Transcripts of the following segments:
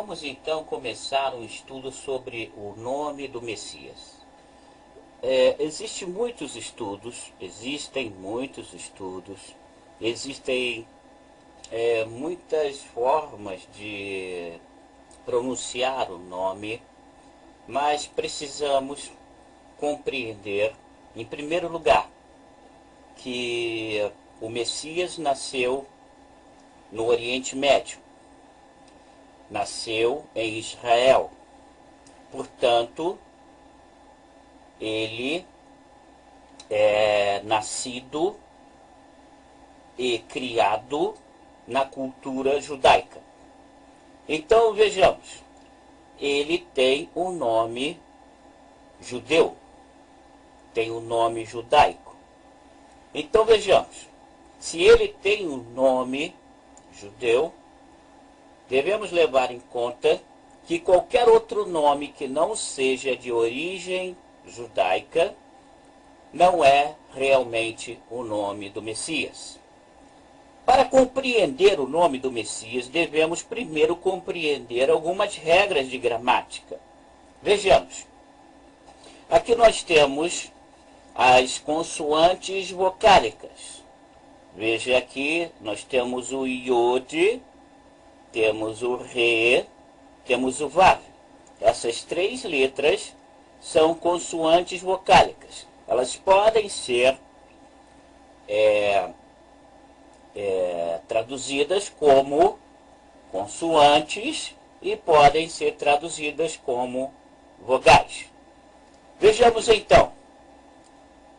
Vamos então começar um estudo sobre o nome do Messias. Existem muitos estudos, existem muitas formas de pronunciar o nome, mas precisamos compreender, em primeiro lugar, que o Messias nasceu no Oriente Médio, nasceu em Israel. Portanto, ele é nascido e criado na cultura judaica. Então, vejamos, ele tem um nome judeu, tem um nome judaico. Então, vejamos, se ele tem um nome judeu, devemos levar em conta que qualquer outro nome que não seja de origem judaica não é realmente o nome do Messias. Para compreender o nome do Messias, devemos primeiro compreender algumas regras de gramática. Vejamos, aqui nós temos as consoantes vocálicas. Veja aqui, nós temos o Yod, temos o Re, temos o Vav. Essas três letras são consoantes vocálicas. Elas podem ser traduzidas como consoantes e podem ser traduzidas como vogais. Vejamos então,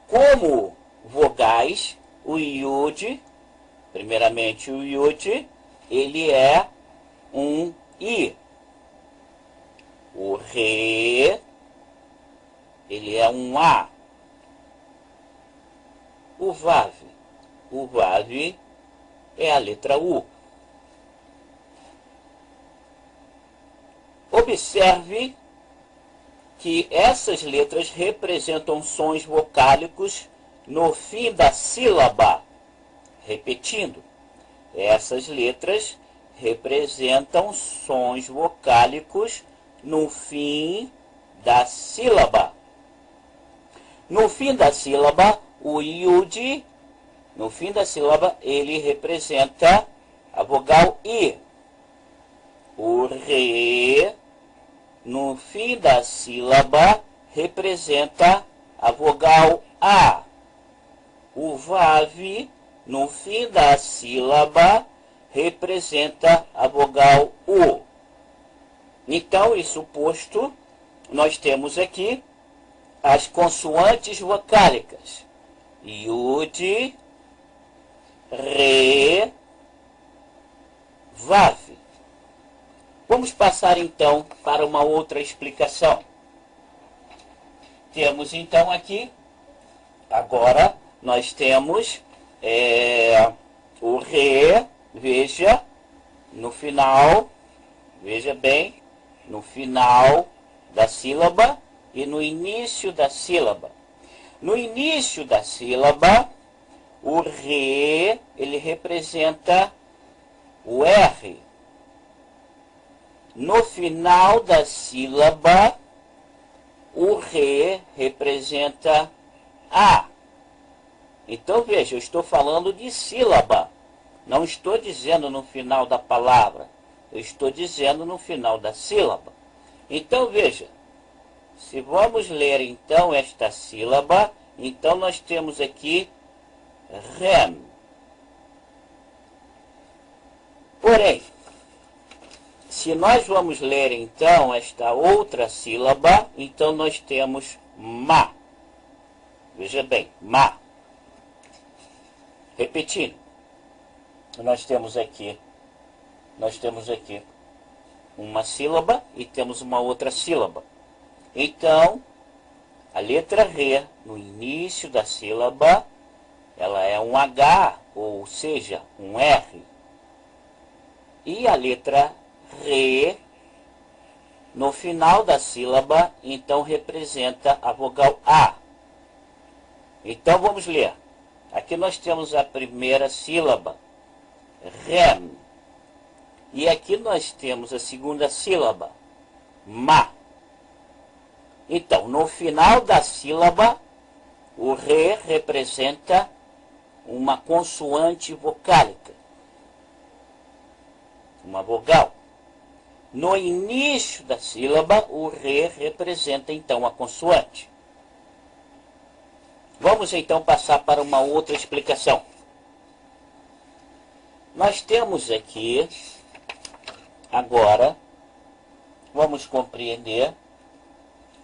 como vogais, o Yud, primeiramente o Yud, ele é um I. O Re, ele é um A. O Vav é a letra U. Observe que essas letras representam sons vocálicos no fim da sílaba. Repetindo, essas letras representam sons vocálicos no fim da sílaba. No fim da sílaba, o Yud, no fim da sílaba, ele representa a vogal I. O Re, no fim da sílaba, representa a vogal A. O Vav, no fim da sílaba, representa a vogal U. Então, isso posto, nós temos aqui as consoantes vocálicas. Yud, Re, Vav. Vamos passar então para uma outra explicação. Temos então aqui, agora nós temos o Re, veja, no final, veja bem, no final da sílaba e no início da sílaba. No início da sílaba, o Re, ele representa o R. No final da sílaba, o Re representa A. Então, veja, eu estou falando de sílaba. Não estou dizendo no final da palavra. Eu estou dizendo no final da sílaba. Então, veja, se vamos ler então esta sílaba, então nós temos aqui Rem. Porém, se nós vamos ler então esta outra sílaba, então nós temos Ma. Veja bem, Ma. Repetindo, nós temos aqui uma sílaba e temos uma outra sílaba. Então, a letra Re, no início da sílaba, ela é um H, ou seja, um R. E a letra Re, no final da sílaba, então representa a vogal A. Então, vamos ler. Aqui nós temos a primeira sílaba, Rem. E aqui nós temos a segunda sílaba, ma. Então, no final da sílaba, o re representa uma consoante vocálica, uma vogal. No início da sílaba, o re representa então a consoante. Vamos então passar para uma outra explicação. Nós temos aqui, agora, vamos compreender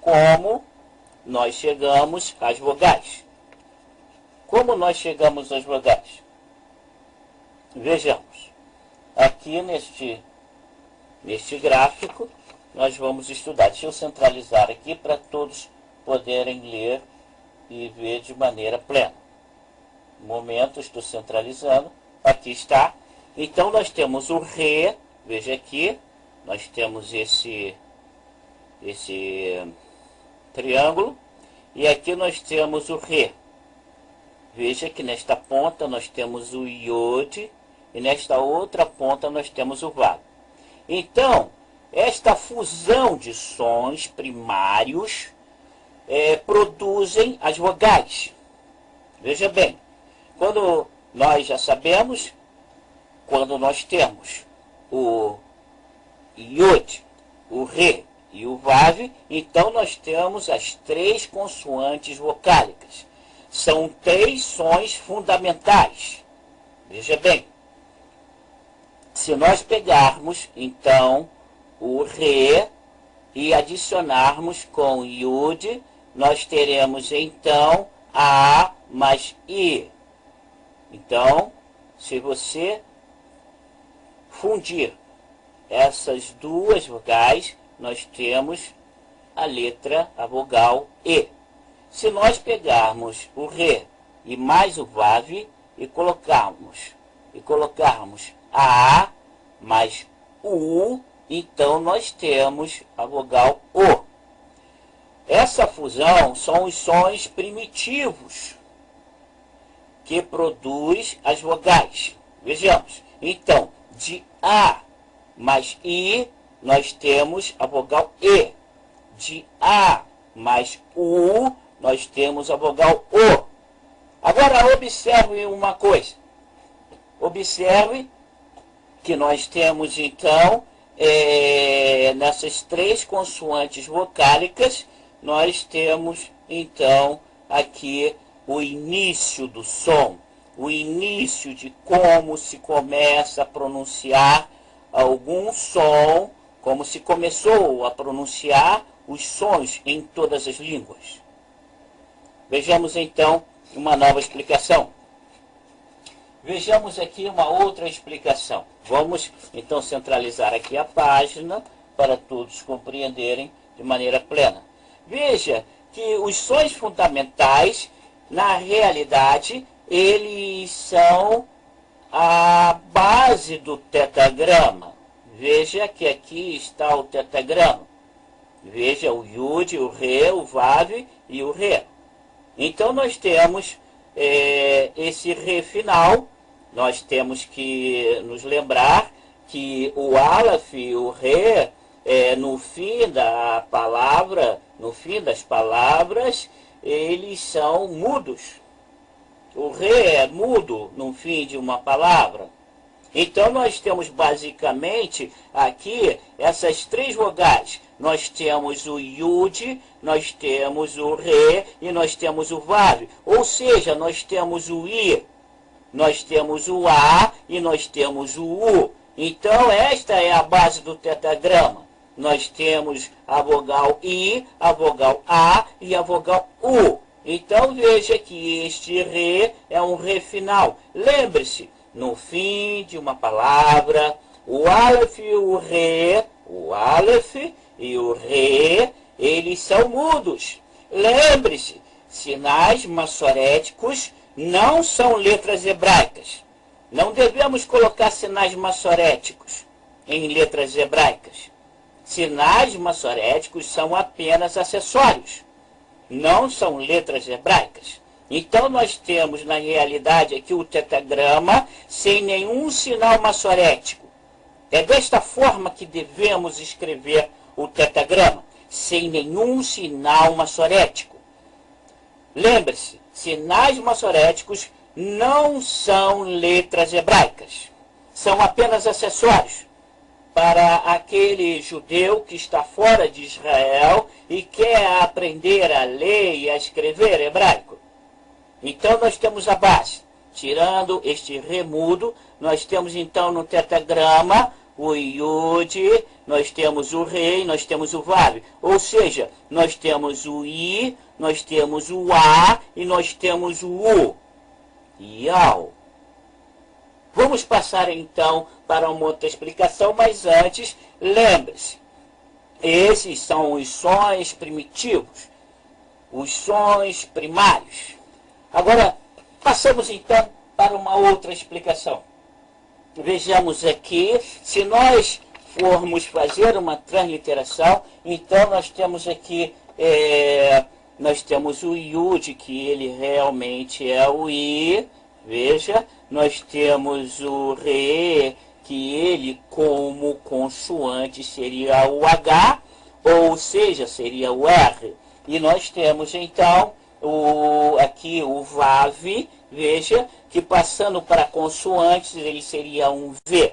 como nós chegamos às vogais. Como nós chegamos às vogais? Vejamos. Aqui neste gráfico, nós vamos estudar. Deixa eu centralizar aqui para todos poderem ler e ver de maneira plena. No momento, estou centralizando. Aqui está. Então, nós temos o re. Veja aqui. Nós temos esse triângulo. E aqui nós temos o re. Veja que nesta ponta nós temos o iode. E nesta outra ponta nós temos o vav. Então, esta fusão de sons primários produzem as vogais. Veja bem, quando nós já sabemos, quando nós temos o iode, o re e o vav, então nós temos as três consoantes vocálicas. São três sons fundamentais. Veja bem, se nós pegarmos, então, o re e adicionarmos com iode, nós teremos, então, a mais i. Então, se você fundir essas duas vogais, nós temos a vogal e. Se nós pegarmos o re e mais o vav e colocarmos a mais u, então nós temos a vogal o. Essa fusão são os sons primitivos que produz as vogais. Vejamos. Então, de a mais i, nós temos a vogal e. De a mais u, nós temos a vogal o. Agora, observe uma coisa. Observe que nós temos, então, nessas três consoantes vocálicas, nós temos, então, aqui o início do som, o início de como se começa a pronunciar algum som, como se começou a pronunciar os sons em todas as línguas. Vejamos, então, uma nova explicação. Vejamos aqui uma outra explicação. Vamos, então, centralizar aqui a página para todos compreenderem de maneira plena. Veja que os sons fundamentais, na realidade, eles são a base do tetragrama. Veja que aqui está o tetragrama. Veja o iode, o re, o vav e o re. Então, nós temos esse re final. Nós temos que nos lembrar que o aleph e o re, no fim da palavra, no fim das palavras, eles são mudos. O re é mudo no fim de uma palavra. Então, nós temos basicamente aqui essas três vogais. Nós temos o iode, nós temos o re e nós temos o vav. Ou seja, nós temos o i, nós temos o a e nós temos o u. Então, esta é a base do tetragrama. Nós temos a vogal i, a vogal a e a vogal u. Então, veja que este re é um re final. Lembre-se, no fim de uma palavra, o aleph e o aleph e o re, eles são mudos. Lembre-se, sinais massoréticos não são letras hebraicas. Não devemos colocar sinais massoréticos em letras hebraicas. Sinais massoréticos são apenas acessórios, não são letras hebraicas. Então, nós temos, na realidade, aqui o tetragrama sem nenhum sinal massorético. É desta forma que devemos escrever o tetragrama, sem nenhum sinal maçorético. Lembre-se, sinais maçoréticos não são letras hebraicas. São apenas acessórios para aquele judeu que está fora de Israel e quer aprender a ler e a escrever hebraico. Então nós temos a base. Tirando este remudo, nós temos então no tetragrama o Yud, nós temos o Rei, nós temos o Vav. Ou seja, nós temos o I, nós temos o A e nós temos o U. Yau. Vamos passar então para uma outra explicação, mas antes, lembre-se, esses são os sons primitivos, os sons primários. Agora, passamos então para uma outra explicação. Vejamos aqui, se nós formos fazer uma transliteração, então nós temos aqui, nós temos o Yud, que ele realmente é o I, veja, nós temos o Re, que ele como consoante seria o H, ou seja, seria o R. E nós temos então aqui o Vav, veja, que passando para consoantes ele seria um V.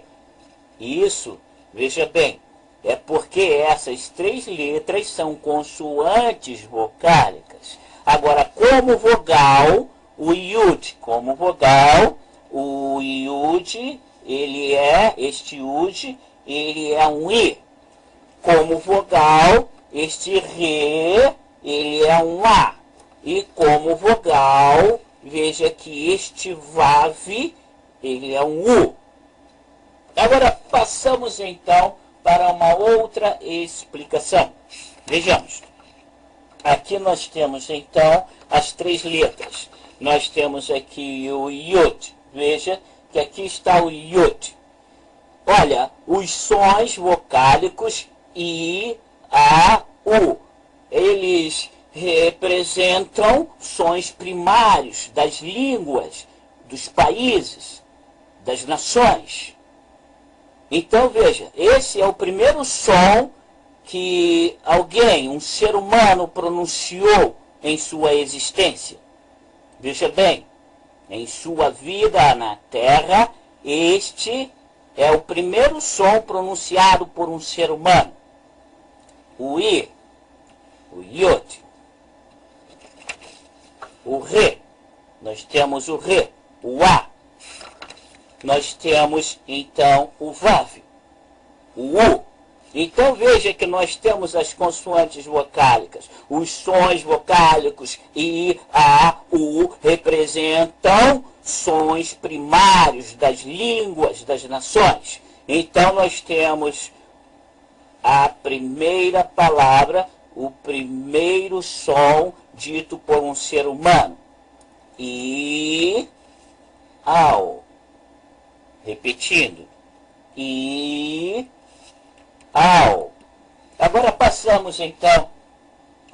Isso, veja bem, é porque essas três letras são consoantes vocálicas. Agora, como vogal, o Yud, como vogal, o Yud, este Yud, ele é um I. Como vogal, este Re, ele é um A. E como vogal, veja que este Vav, ele é um U. Agora, passamos então para uma outra explicação. Vejamos. Aqui nós temos então as três letras. Nós temos aqui o Yud. Veja que aqui está o Yud. Olha, os sons vocálicos I, A, U. Eles representam sons primários das línguas, dos países, das nações. Então, veja, esse é o primeiro som que alguém, um ser humano, pronunciou em sua existência. Veja bem, em sua vida na Terra, este é o primeiro som pronunciado por um ser humano. O I, o Yod, o Re, nós temos o Re, o A, nós temos então o Vav, o U. Então veja que nós temos as consoantes vocálicas, os sons vocálicos I, A, U representam sons primários das línguas das nações. Então nós temos a primeira palavra, o primeiro som dito por um ser humano. I, ao. Repetindo. I, ao. Agora passamos então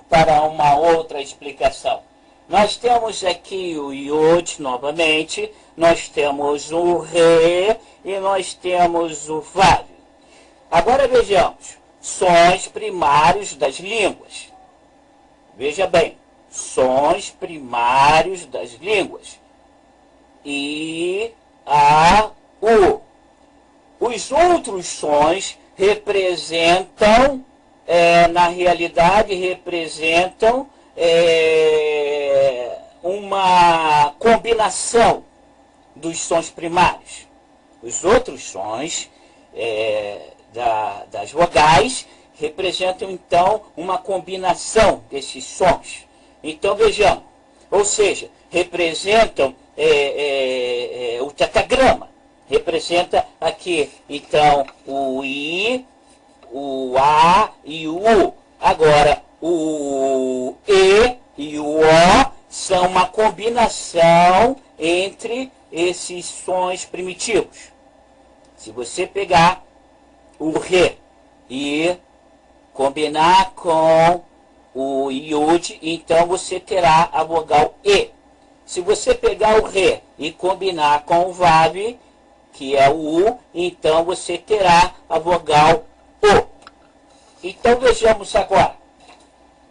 para uma outra explicação. Nós temos aqui o Yod novamente, nós temos o Re e nós temos o Vav. Agora vejamos, sons primários das línguas. Veja bem, sons primários das línguas. I, A, U. Os outros sons representam, na realidade, representam uma combinação dos sons primários. Os outros sons das vogais representam, então, uma combinação desses sons. Então, vejamos, ou seja, representam o tetragrama. Representa aqui, então, o I, o A e o U. Agora, o E e o O são uma combinação entre esses sons primitivos. Se você pegar o Re e combinar com o Yud, então você terá a vogal E. Se você pegar o Re e combinar com o Vav, que é o U, então você terá a vogal O. Então vejamos agora.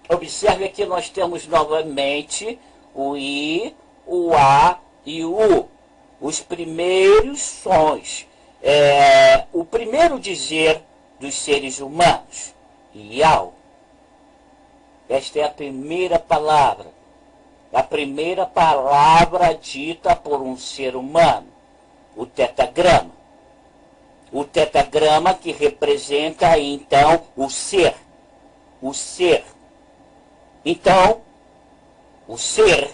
Observe que nós temos novamente o I, o A e o U. Os primeiros sons. O primeiro dizer dos seres humanos. Iau. Esta é a primeira palavra. A primeira palavra dita por um ser humano. O tetagrama. O tetagrama que representa, então, o ser. O ser. Então, o ser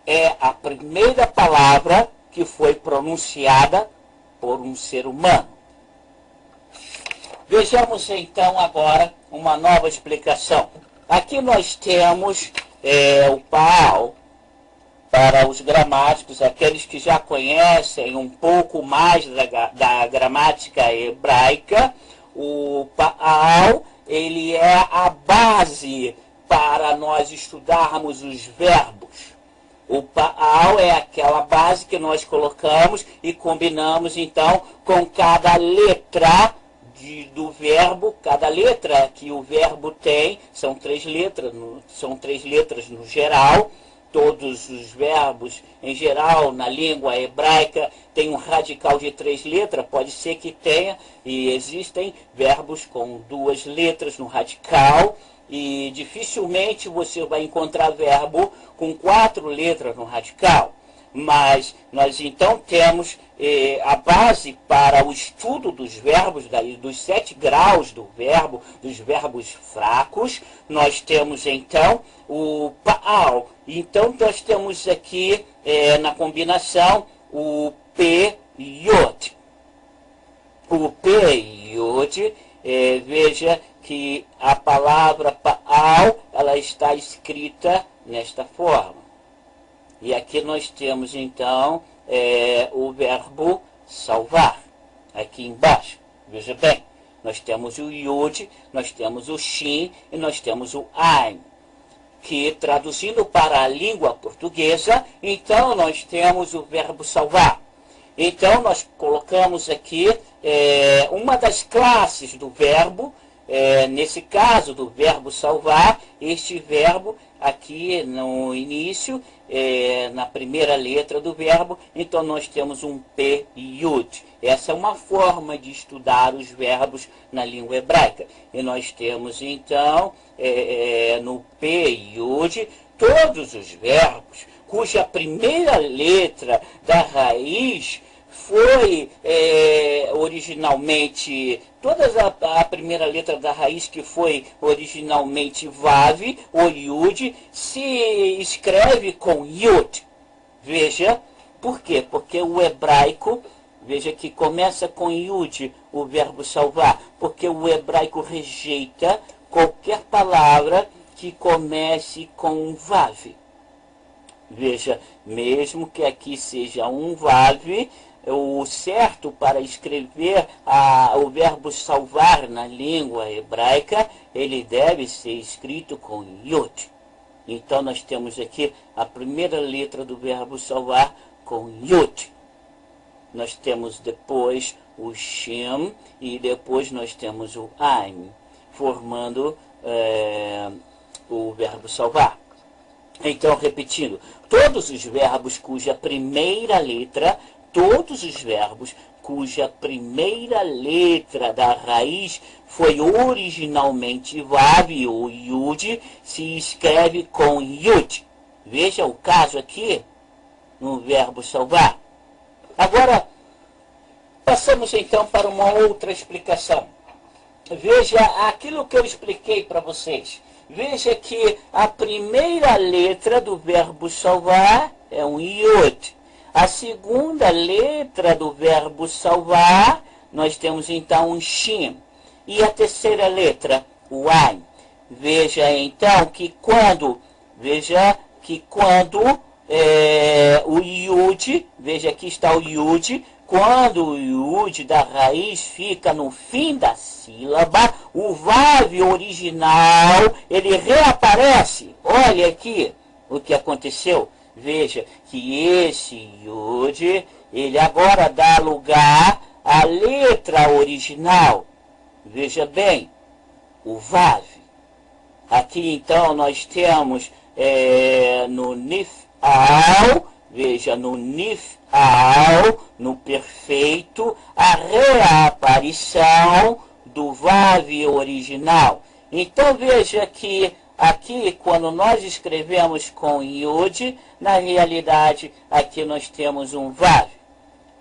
é a primeira palavra que foi pronunciada por um ser humano. Vejamos, então, agora uma nova explicação. Aqui nós temos o Paal. Para os gramáticos, aqueles que já conhecem um pouco mais da gramática hebraica, o Paal, ele é a base para nós estudarmos os verbos. O Paal é aquela base que nós colocamos e combinamos, então, com cada letra do verbo. Cada letra que o verbo tem, são três letras no geral. Todos os verbos, em geral, na língua hebraica, tem um radical de 3 letras. Pode ser que tenha, e existem verbos com 2 letras no radical. E dificilmente você vai encontrar verbo com 4 letras no radical. Mas nós então temos a base para o estudo dos verbos, dos 7 graus do verbo, dos verbos fracos. Nós temos então o Paal. Então nós temos aqui na combinação o P-Yod. O P-Yod, veja que a palavra Paal, ela está escrita nesta forma. E aqui nós temos, então, o verbo salvar, aqui embaixo. Veja bem, nós temos o Yud, nós temos o Shin e nós temos o Ain, que, traduzindo para a língua portuguesa, então nós temos o verbo salvar. Então, nós colocamos aqui uma das classes do verbo, nesse caso do verbo salvar, este verbo aqui no início, na primeira letra do verbo, então nós temos um P-Yud. Essa é uma forma de estudar os verbos na língua hebraica. E nós temos então, no P-Yud, todos os verbos cuja primeira letra da raiz foi originalmente, a primeira letra da raiz que foi originalmente Vav, ou Yud, se escreve com Yud. Veja, por quê? Porque o hebraico, veja que começa com Yud, o verbo salvar, porque o hebraico rejeita qualquer palavra que comece com Vav. Veja, mesmo que aqui seja um Vav, o certo para escrever o verbo salvar na língua hebraica, ele deve ser escrito com Yod. Então nós temos aqui a primeira letra do verbo salvar com Yod. Nós temos depois o Shem e depois nós temos o Ain, formando o verbo salvar. Então, repetindo, todos os verbos cuja primeira letra da raiz foi originalmente Vav ou Yud, se escreve com Yud. Veja o caso aqui no verbo salvar. Agora, passamos então para uma outra explicação. Veja aquilo que eu expliquei para vocês. Veja que a primeira letra do verbo salvar é um Yud. A segunda letra do verbo salvar, nós temos então um Shin. E a terceira letra, o Ain. Veja então que quando o Yud, veja aqui está o Yud, quando o Yud da raiz fica no fim da sílaba, o Vav original, ele reaparece. Olha aqui o que aconteceu. Veja que esse Yud, ele agora dá lugar à letra original. Veja bem, o Vav. Aqui então nós temos no Nif'al, veja, no Nif'al, no perfeito, a reaparição do Vav original. Então veja que aqui, quando nós escrevemos com Yud, na realidade, aqui nós temos um Vav.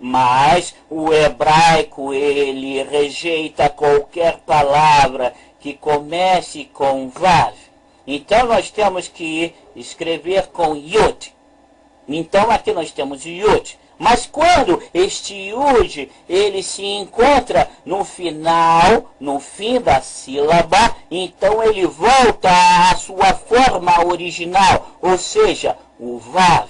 Mas o hebraico, ele rejeita qualquer palavra que comece com Vav. Então nós temos que escrever com Yud. Então aqui nós temos Yud. Mas quando este Yud, ele se encontra no final, no fim da sílaba, então ele volta à sua forma original, ou seja, o Vav.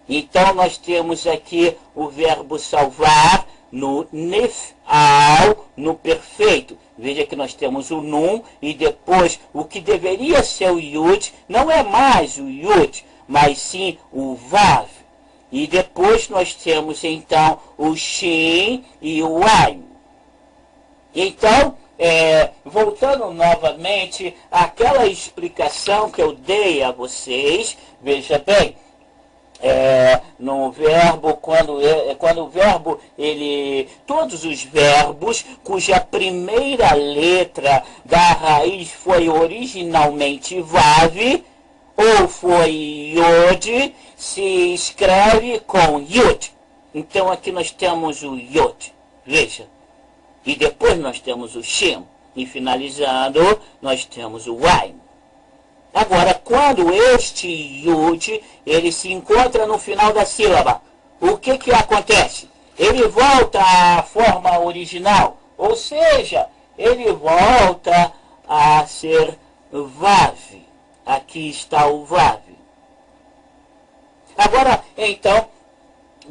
Então nós temos aqui o verbo salvar no Nif'al, no perfeito. Veja que nós temos o Nun e depois o que deveria ser o Yud, não é mais o Yud, mas sim o Vav. E depois nós temos então o Shin e o Ain. Então, voltando novamente àquela explicação que eu dei a vocês, veja bem, no verbo, quando o verbo, todos os verbos cuja primeira letra da raiz foi originalmente Vav, ou foi Yod, se escreve com Yud. Então aqui nós temos o Yod, veja. E depois nós temos o Shem. E finalizando, nós temos o Ain. Agora, quando este Yud, ele se encontra no final da sílaba, o que acontece? Ele volta à forma original, ou seja, ele volta a ser Vav. Aqui está o Vav. Agora, então,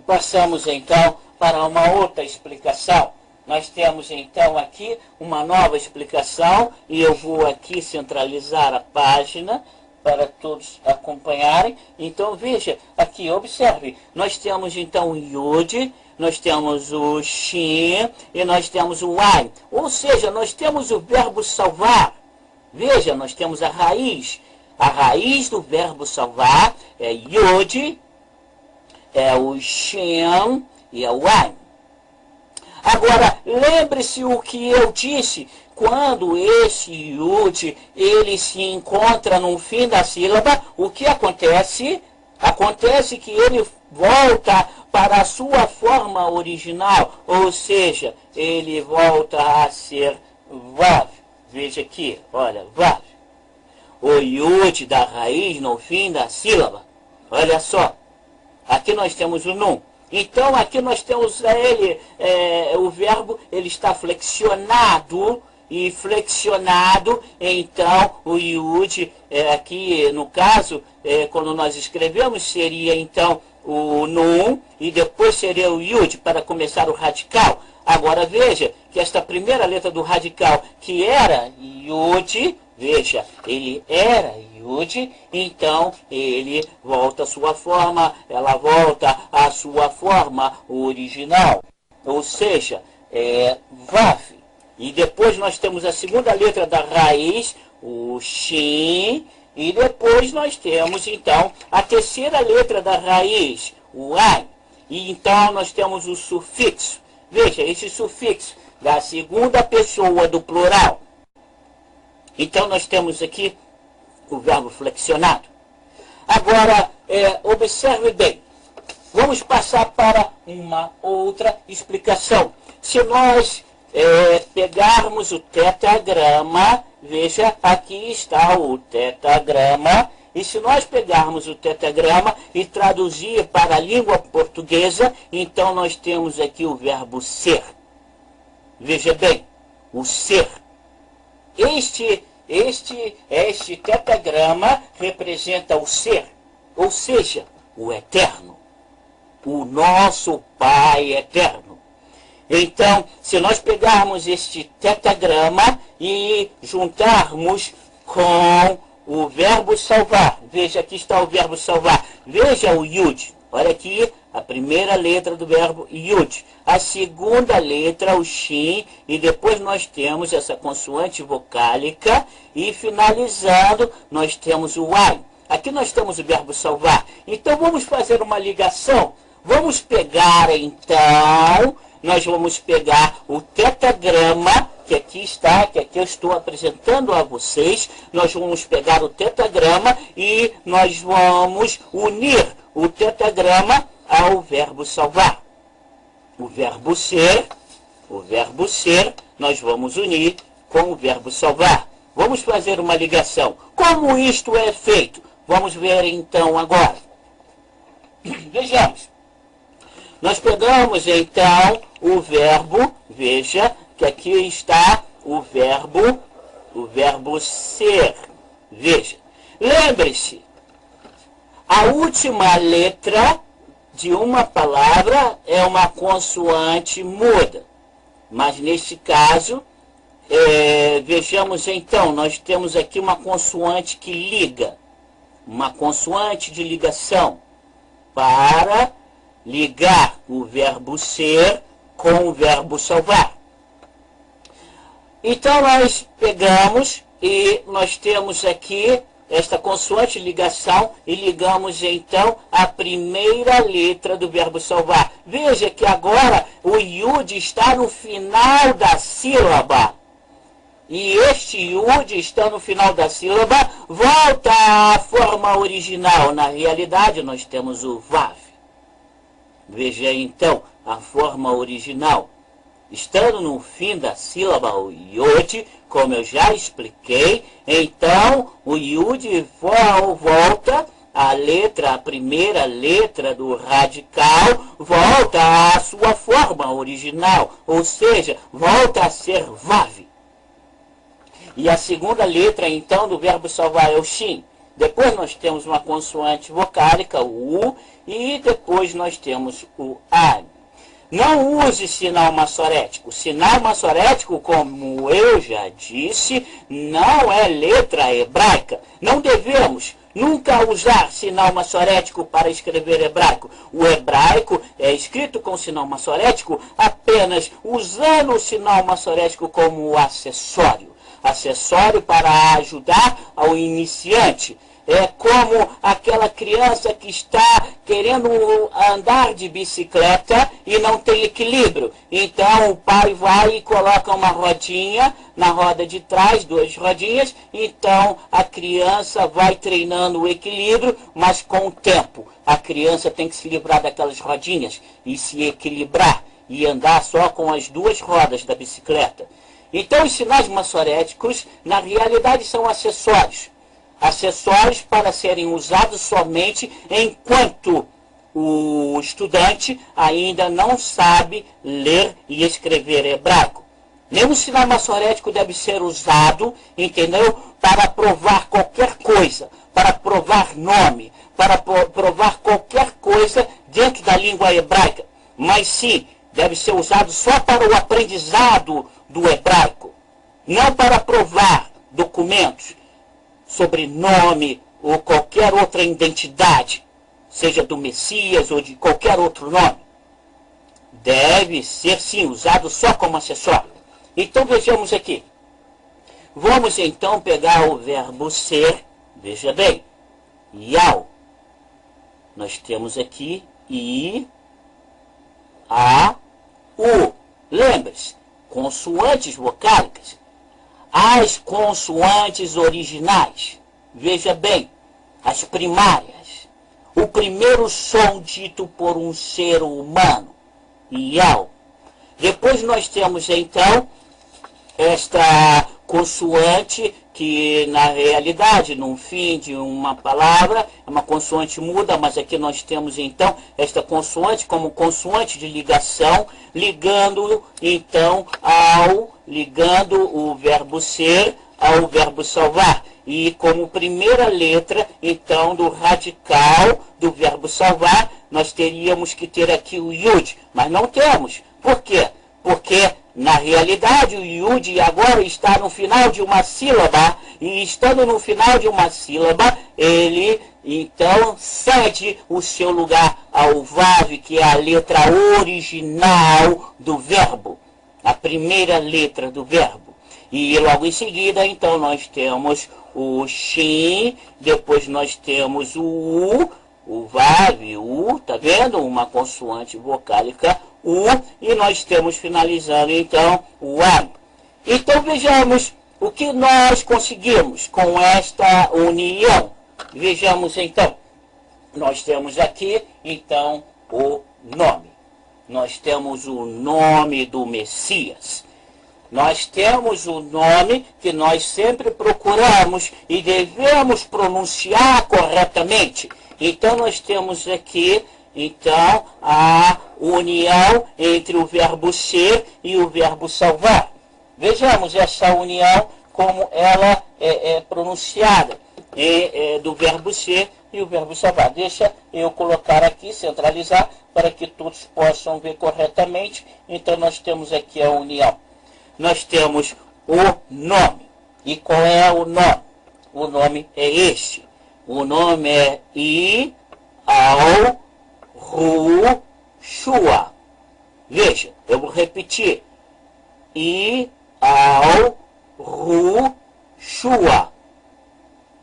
passamos então para uma outra explicação. Nós temos então aqui uma nova explicação e eu vou aqui centralizar a página para todos acompanharem. Então veja, aqui observe, nós temos então o Yud, nós temos o Shin e nós temos o Ain. Ou seja, nós temos o verbo salvar. Veja, nós temos a raiz. A raiz do verbo salvar é Yud, é o Shin e é o Ain. Agora, lembre-se o que eu disse, quando esse Yud, ele se encontra no fim da sílaba, o que acontece? Acontece que ele volta para a sua forma original, ou seja, ele volta a ser Vav. Veja aqui, olha, Vav. O Yud da raiz no fim da sílaba. Olha só, aqui nós temos o Nun. Então aqui nós temos o verbo, ele está flexionado, e flexionado, então o Yud, aqui no caso, quando nós escrevemos, seria então o Nun, e depois seria o Yud, para começar o radical. Agora veja que esta primeira letra do radical, que era Yud, veja, ele era Yud, então ele volta à sua forma, ela volta à sua forma original, ou seja, Vav. E depois nós temos a segunda letra da raiz, o Shin, e depois nós temos então a terceira letra da raiz, o Ain. E então nós temos o sufixo. Veja, esse sufixo da segunda pessoa do plural. Então nós temos aqui o verbo flexionado. Agora, observe bem. Vamos passar para uma outra explicação. Se nós pegarmos o tetragrama, veja, aqui está o tetragrama, e se nós pegarmos o tetragrama e traduzir para a língua portuguesa, então nós temos aqui o verbo ser. Veja bem, o ser. Este tetragrama representa o ser, ou seja, o eterno, o nosso Pai eterno. Então, se nós pegarmos este tetragrama e juntarmos com o verbo salvar, veja, aqui está o verbo salvar, veja o Yud, olha aqui a primeira letra do verbo yud, a segunda letra, o shin, e depois nós temos essa consoante vocálica, e finalizando, nós temos o ain. Aqui nós temos o verbo salvar. Então vamos fazer uma ligação. Vamos pegar então, nós vamos pegar o tetagrama, que aqui está, que aqui eu estou apresentando a vocês. Nós vamos pegar o tetagrama e nós vamos unir o tetagrama ao verbo salvar. O verbo ser, nós vamos unir com o verbo salvar. Vamos fazer uma ligação. Como isto é feito? Vamos ver então agora. Vejamos. Nós pegamos então o verbo, veja que aqui está o verbo ser. Veja. Lembre-se, a última letra de uma palavra é uma consoante muda. Mas neste caso, vejamos então, nós temos aqui uma consoante que liga. Uma consoante de ligação para ligar o verbo ser com o verbo salvar. Então nós pegamos e nós temos aqui esta consoante de ligação e ligamos então a primeira letra do verbo salvar. Veja que agora o yud está no final da sílaba. E este yud está no final da sílaba, volta à forma original. Na realidade, nós temos o vav. Veja então a forma original. Estando no fim da sílaba o yud, como eu já expliquei, então o yud volta a primeira letra do radical, volta à sua forma original, ou seja, volta a ser vav. E a segunda letra, então, do verbo salvar é o shin. Depois nós temos uma consoante vocálica, o u, e depois nós temos o an. Não use sinal massorético. Sinal massorético, como eu já disse, não é letra hebraica. Não devemos nunca usar sinal massorético para escrever hebraico. O hebraico é escrito com sinal massorético apenas usando o sinal massorético como acessório. Acessório para ajudar ao iniciante. É como aquela criança que está querendo andar de bicicleta e não tem equilíbrio. Então o pai vai e coloca uma rodinha na roda de trás, 2 rodinhas. Então a criança vai treinando o equilíbrio, mas com o tempo. A criança tem que se livrar daquelas rodinhas e se equilibrar e andar só com as 2 rodas da bicicleta. Então os sinais massoréticos, na realidade, são acessórios. Acessórios para serem usados somente enquanto o estudante ainda não sabe ler e escrever hebraico. Nenhum sinal massorético deve ser usado, entendeu? Para provar qualquer coisa, para provar nome, para provar qualquer coisa dentro da língua hebraica. Mas sim, deve ser usado só para o aprendizado do hebraico, não para provar documentos, sobrenome ou qualquer outra identidade, seja do Messias ou de qualquer outro nome. Deve ser, sim, usado só como acessório. Então vejamos aqui. Vamos então pegar o verbo ser, veja bem, yau. Nós temos aqui i, a, u. Lembre-se, consoantes vocálicas. As consoantes originais, veja bem, as primárias. O primeiro som dito por um ser humano, yau. Depois nós temos então esta consoante que na realidade, no fim de uma palavra, é uma consoante muda, mas aqui nós temos então esta consoante como consoante de ligação, ligando então ligando o verbo ser ao verbo salvar. E como primeira letra, então, do radical do verbo salvar, nós teríamos que ter aqui o yud, mas não temos. Por quê? Porque Na realidade, o Yud agora está no final de uma sílaba, e estando no final de uma sílaba, ele então cede o seu lugar ao Vav, que é a letra original do verbo, a primeira letra do verbo. E logo em seguida, então, nós temos o Shin, depois nós temos o Vav, o, tá vendo? Uma consoante vocálica, U, e nós temos finalizando então o A. Então vejamos o que nós conseguimos com esta união. Vejamos então, nós temos aqui então o nome. Nós temos o nome do Messias. Nós temos o nome que nós sempre procuramos e devemos pronunciar corretamente. Então nós temos aqui então a união entre o verbo ser e o verbo salvar. Vejamos essa união como ela é pronunciada do verbo ser e o verbo salvar. Deixa eu colocar aqui, centralizar, para que todos possam ver corretamente. Então nós temos aqui a união. Nós temos o nome. E qual é o nome? O nome é este. O nome é Yahushua. Veja, eu vou repetir. Yahushua.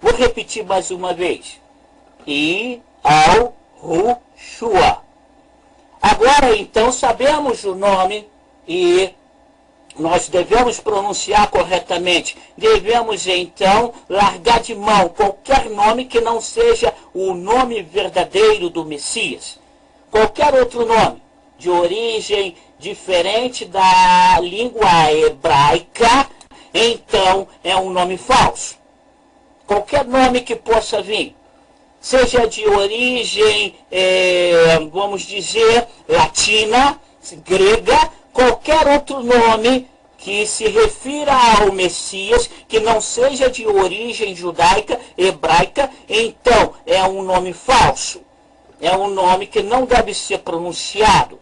Vou repetir mais uma vez. Yahushua. Agora, então, sabemos o nome e nós devemos pronunciar corretamente. Devemos, então, largar de mão qualquer nome que não seja o nome verdadeiro do Messias. Qualquer outro nome de origem diferente da língua hebraica, então é um nome falso. Qualquer nome que possa vir, seja de origem, vamos dizer, latina, grega, qualquer outro nome que se refira ao Messias, que não seja de origem judaica, hebraica, então é um nome falso. É um nome que não deve ser pronunciado.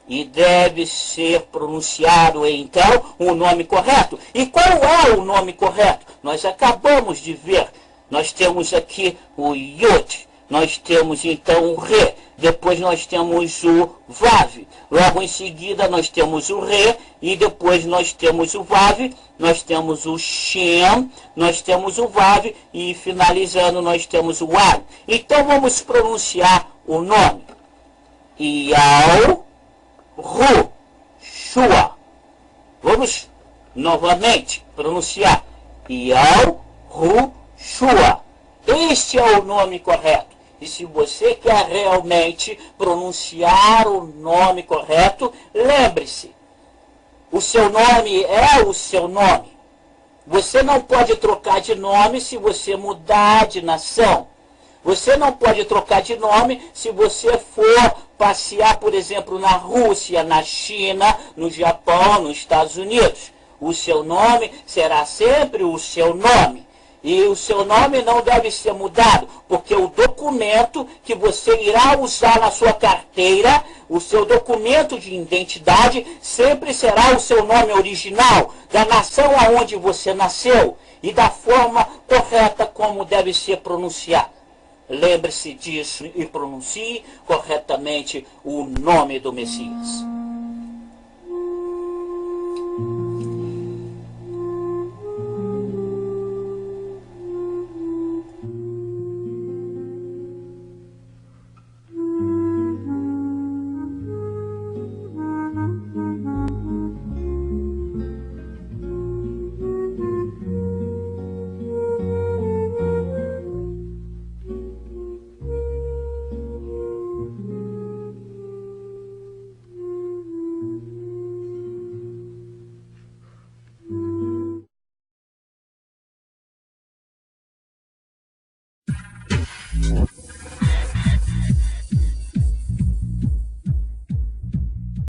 E deve ser pronunciado, então, o nome correto. E qual é o nome correto? Nós acabamos de ver. Nós temos aqui o Yod. Nós temos, então, o Re. Depois nós temos o Vav. Logo em seguida nós temos o Re. E depois nós temos o Vav. Nós temos o Shem. Nós temos o Vav. E finalizando nós temos o Ar. Então vamos pronunciar o nome. Yahushua. Vamos novamente pronunciar. Yahushua. Este é o nome correto. E se você quer realmente pronunciar o nome correto, lembre-se, o seu nome é o seu nome. Você não pode trocar de nome se você mudar de nação. Você não pode trocar de nome se você for passear, por exemplo, na Rússia, na China, no Japão, nos Estados Unidos. O seu nome será sempre o seu nome. E o seu nome não deve ser mudado, porque o documento que você irá usar na sua carteira, o seu documento de identidade, sempre será o seu nome original, da nação aonde você nasceu e da forma correta como deve ser pronunciado. Lembre-se disso e pronuncie corretamente o nome do Messias.